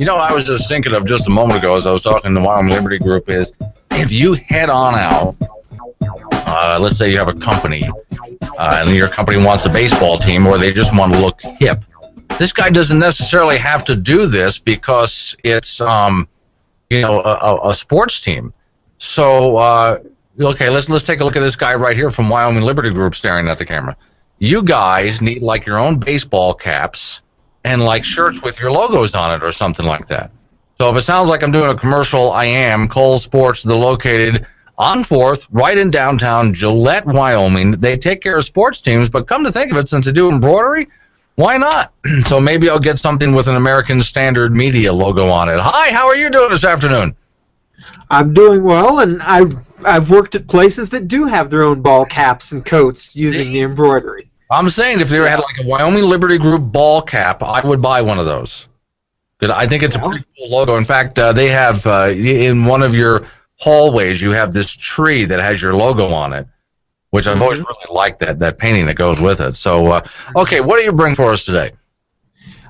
You know, I was just thinking of just a moment ago as I was talking to the Wyoming Liberty Group is if you head on out, let's say you have a company and your company wants a baseball team or they just want to look hip. This guy doesn't necessarily have to do this because it's, a sports team. So, okay, let's take a look at this guy right here from Wyoming Liberty Group staring at the camera. You guys need like your own baseball caps and like shirts with your logos on it or something like that. So if it sounds like I'm doing a commercial, I am. Cole Sports, they're located on 4th, right in downtown Gillette, Wyoming. They take care of sports teams, but come to think of it, since they do embroidery, why not? So maybe I'll get something with an American Standard Media logo on it. Hi, how are you doing this afternoon? I'm doing well, and I've worked at places that do have their own ball caps and coats using the embroidery. I'm saying if they had like a Wyoming Liberty Group ball cap, I would buy one of those. I think it's a pretty cool logo. In fact, they have in one of your hallways, you have this tree that has your logo on it, which I've always really liked that painting that goes with it. So, okay, what do you bring for us today?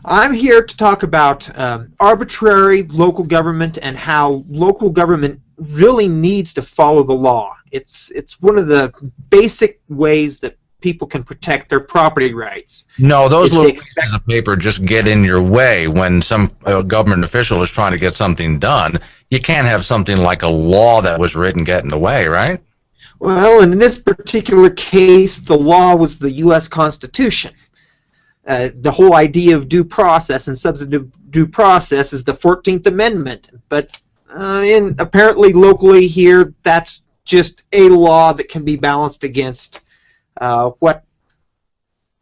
I'm here to talk about arbitrary local government and how local government really needs to follow the law. It's one of the basic ways that people can protect their property rights. No, those little pieces of paper just get in your way when some government official is trying to get something done. You can't have something like a law that was written get in the way, right? Well, in this particular case, the law was the U.S. Constitution. The whole idea of due process and substantive due process is the 14th Amendment. But apparently locally here, that's just a law that can be balanced against what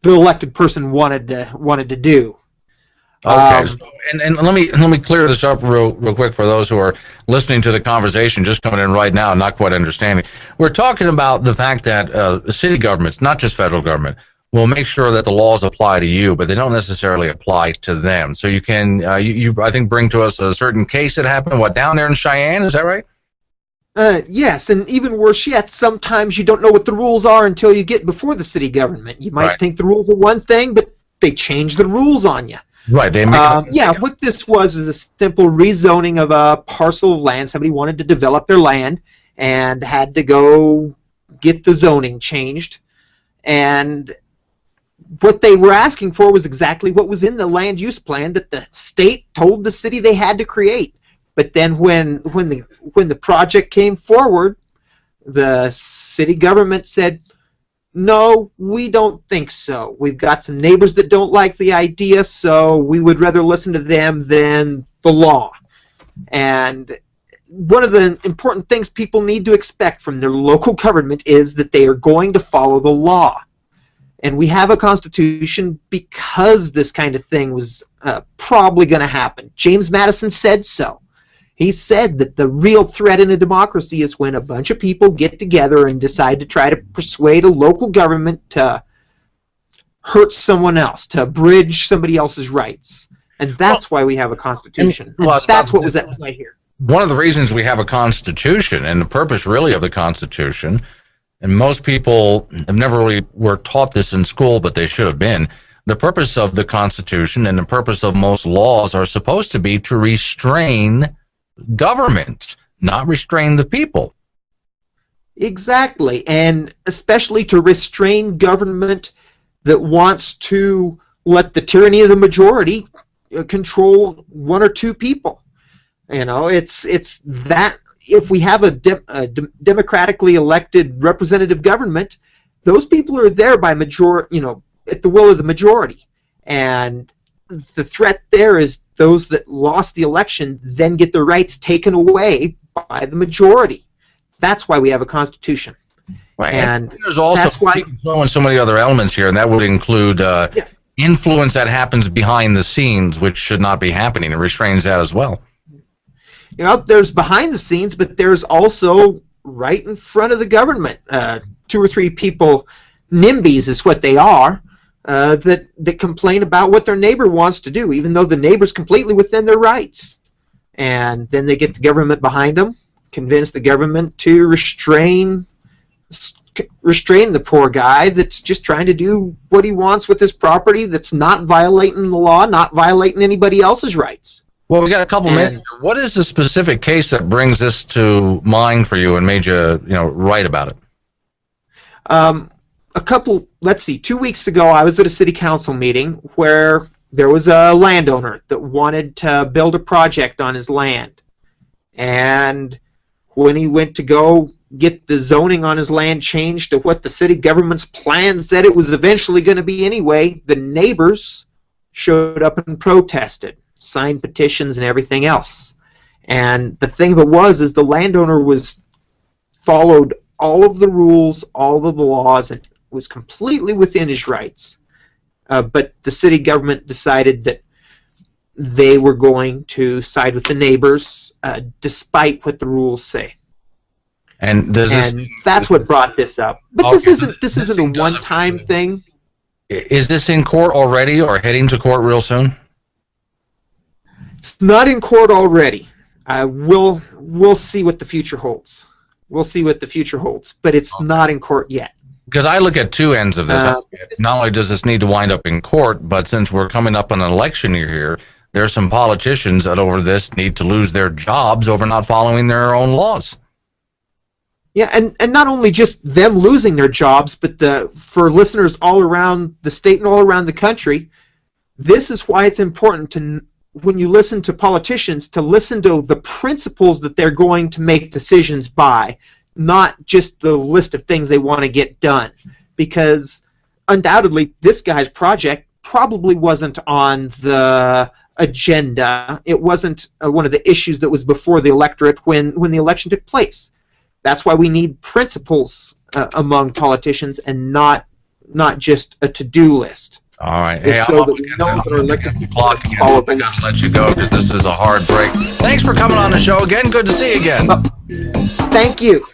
the elected person wanted to do. Okay, and let me clear this up real quick for those who are listening to the conversation, just coming in right now, not quite understanding. We're talking about the fact that city governments, not just federal government, will make sure that the laws apply to you, but they don't necessarily apply to them. So you can, you I think, bring to us a certain case that happened, down there in Cheyenne, is that right? Yes, and even worse yet, sometimes you don't know what the rules are until you get before the city government. You might think the rules are one thing, but they change the rules on you. Right. They what this was is a simple rezoning of a parcel of land. Somebody wanted to develop their land and had to go get the zoning changed. And what they were asking for was exactly what was in the land use plan that the state told the city they had to create. But then when the project came forward, the city government said, no, we don't think so. We've got some neighbors that don't like the idea, so we would rather listen to them than the law. And one of the important things people need to expect from their local government is that they are going to follow the law. And we have a constitution because this kind of thing was probably going to happen. James Madison said so. He said that the real threat in a democracy is when a bunch of people get together and decide to try to persuade a local government to hurt someone else, to abridge somebody else's rights. And that's why we have a constitution. That's what was at play here. One of the reasons we have a constitution, and the purpose really of the constitution, and most people have never really were taught this in school, but they should have been, the purpose of the Constitution and the purpose of most laws are supposed to be to restrain government, not restrain the people. Exactly, and especially to restrain government that wants to let the tyranny of the majority control one or two people. You know, it's that if we have a democratically elected representative government, those people are there by at the will of the majority, and the threat there is those that lost the election then get their rights taken away by the majority. That's why we have a constitution. Right. And there's also throwing so many other elements here, and that would include influence that happens behind the scenes, which should not be happening, and restrains that as well. You know, there's behind the scenes, but there's also right in front of the government. 2 or 3 people, NIMBYs is what they are, that complain about what their neighbor wants to do, even though the neighbor's completely within their rights. And then they get the government behind them, convince the government to restrain the poor guy that's just trying to do what he wants with his property, that's not violating the law, not violating anybody else's rights. Well, we got a couple minutes. What is the specific case that brings this to mind for you and made you, write about it? Let's see, 2 weeks ago I was at a city council meeting where there was a landowner that wanted to build a project on his land. And when he went to go get the zoning on his land changed to what the city government's plan said it was eventually going to be anyway, the neighbors showed up and protested, signed petitions and everything else. And the thing of it is the landowner followed all of the rules, all of the laws, and was completely within his rights. But the city government decided that they were going to side with the neighbors despite what the rules say. And that's what brought this up. But okay, this isn't a one-time thing. Is this in court already or heading to court real soon? It's not in court already. We'll see what the future holds. We'll see what the future holds, but it's not in court yet. Because I look at two ends of this. Not only does this need to wind up in court, but since we're coming up on an election year here, there's some politicians that over this need to lose their jobs over not following their own laws. Yeah, and not only just them losing their jobs, but for listeners all around the state and all around the country, this is why it's important to, when you listen to politicians, to listen to the principles that they're going to make decisions by, not just the list of things they want to get done. Because undoubtedly, this guy's project probably wasn't on the agenda. It wasn't one of the issues that was before the electorate when the election took place. That's why we need principles among politicians and not just a to-do list. All right. Hey, so that we know that our elected clock again. I gotta let you go because this is a hard break. Thanks for coming on the show again. Good to see you again. Thank you.